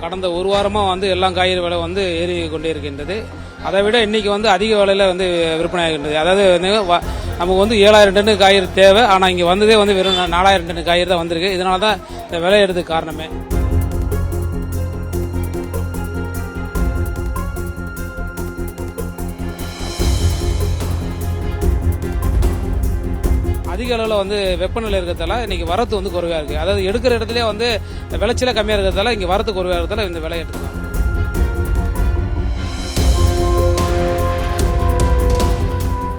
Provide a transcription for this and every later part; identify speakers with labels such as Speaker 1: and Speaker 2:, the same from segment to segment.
Speaker 1: கடந்த ஒரு வாரமாக வந்து எல்லா காய்கறி விலை வந்து ஏறி கொண்டே இருக்கின்றது. அதை விட இன்னைக்கு வந்து அதிக விலையில் வந்து விற்பனை ஆகின்றது. அதாவது நமக்கு வந்து 7000 டன் காய்கறி தேவை, ஆனால் இங்கே வந்ததே வந்து வெறும் 4000 டன் காய்கறி தான் வந்திருக்கு. இதனால தான் இந்த விலை ஏறதுக்கு காரணமே. அதிக அளவில் வந்து வெப்பநிலை இருக்கிறதால இன்னைக்கு வரத்து வந்து குறைவாக இருக்குது. அதாவது எடுக்கிற இடத்துல வந்து விளைச்சல கம்மியாக இருக்கிறதால இங்கே வரத்து குறைவாக இருக்கிறதால இந்த விலை எடுத்துக்கலாம்.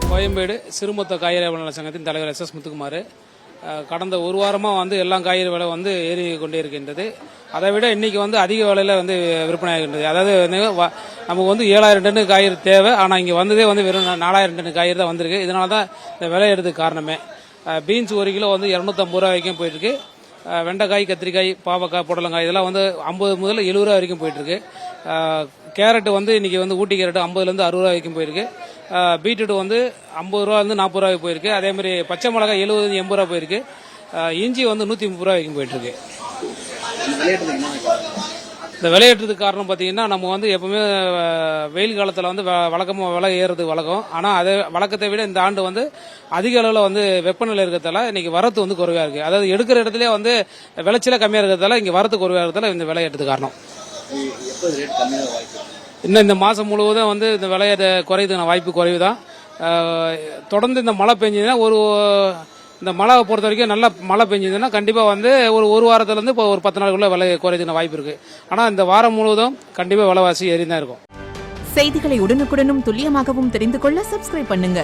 Speaker 1: கோயம்பேடு சிறுமொத்த காய்கறி வியாபார சங்கத்தின் தலைவர் SS முத்துக்குமார். கடந்த ஒரு வாரமாக வந்து எல்லா காய்கறி விலை வந்து ஏறி கொண்டே இருக்கின்றது. அதை விட இன்னைக்கு வந்து அதிக விலையில் வந்து விற்பனை ஆகின்றது. அதாவது நமக்கு வந்து 7000 டன் காய்கறி தேவை, ஆனால் இங்கே வந்ததே வந்து வெறும் 4000 டன் காய்கறி தான் வந்திருக்கு. இதனால தான் இந்த விலை எடுத்துக்கு காரணமே. பீன்ஸ் 1 கிலோ வந்து 250 ரூபா வரைக்கும் போயிட்டுருக்கு. வெண்டைக்காய், கத்திரிக்காய், பாவக்காய், புடலங்காய் இதெல்லாம் வந்து 50 முதல்ல 70 ரூபா வரைக்கும் போயிட்டுருக்கு. கேரட் வந்து இன்னைக்கு வந்து ஊட்டி கேரட் 50லேருந்து 60 ரூபா வரைக்கும் போயிருக்கு. பீட்ரூட் வந்து 50 ரூபாலேருந்து 40 ரூபாய்க்கு போயிருக்கு. அதே மாதிரி பச்சை மிளகாய் 70 80 ரூபா போயிருக்கு. இஞ்சி வந்து 130 ரூபா வரைக்கும் போயிட்டுருக்கு. இந்த விலையேற்றதுக்கு காரணம் பார்த்தீங்கன்னா, நம்ம வந்து எப்பவுமே வெயில் காலத்தில் வந்து வழக்கமாக விலை ஏறுறது வழக்கம். ஆனால் அதே வழக்கத்தை விட இந்த ஆண்டு வந்து அதிக அளவில் வந்து வெப்பநிலை இருக்கிறதால இன்னைக்கு வரத்து வந்து குறைவாக இருக்குது. அதாவது எடுக்கிற இடத்துல வந்து விளைச்சல கம்மியாக இருக்கிறதால இங்கே வரத்து குறைவாக இருக்கிறதால இந்த விலையேற்றதுக்கு காரணம். இன்னும் இந்த மாதம் முழுவதும் வந்து இந்த விலையை குறையுதுக்கான வாய்ப்பு குறைவு தான். தொடர்ந்து இந்த மழை பெஞ்சதுன்னா இந்த மழை பொறுத்த வரைக்கும் நல்ல மழை பெஞ்சதுன்னா கண்டிப்பாக வந்து ஒரு வாரத்துலேருந்து இப்போ ஒரு 10 நாளுக்குள்ள விலை குறையுதுக்கான வாய்ப்பு இருக்குது. ஆனால் இந்த வாரம் முழுவதும் கண்டிப்பாக விலைவாசி ஏறி தான் இருக்கும்.
Speaker 2: செய்திகளை உடனுக்குடனும் துல்லியமாகவும் தெரிந்து கொள்ள சப்ஸ்கிரைப் பண்ணுங்க.